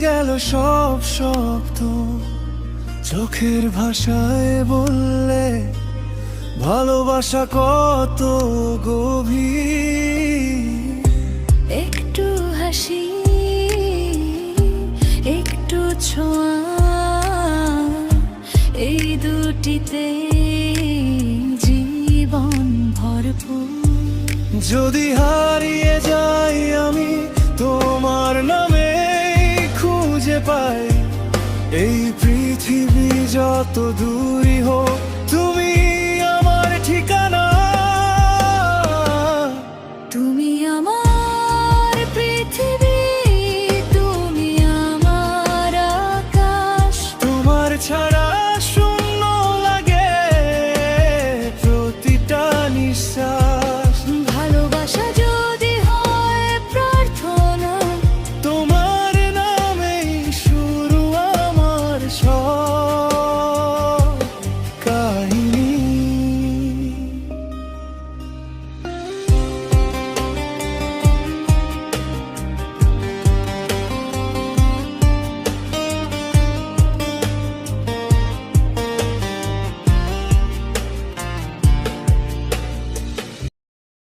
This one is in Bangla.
গেল সব শব্দ, চোখের ভাষায় বললে ভালোবাসা কত গভীর। একটু হাসি, একটু ছোঁয়া, এই দুটিতে জীবন ভরপুর। যদি হারিয়ে যাই আমি তোমার নামে খুঁজে পাই, এই পৃথিবী যত দূরই হোক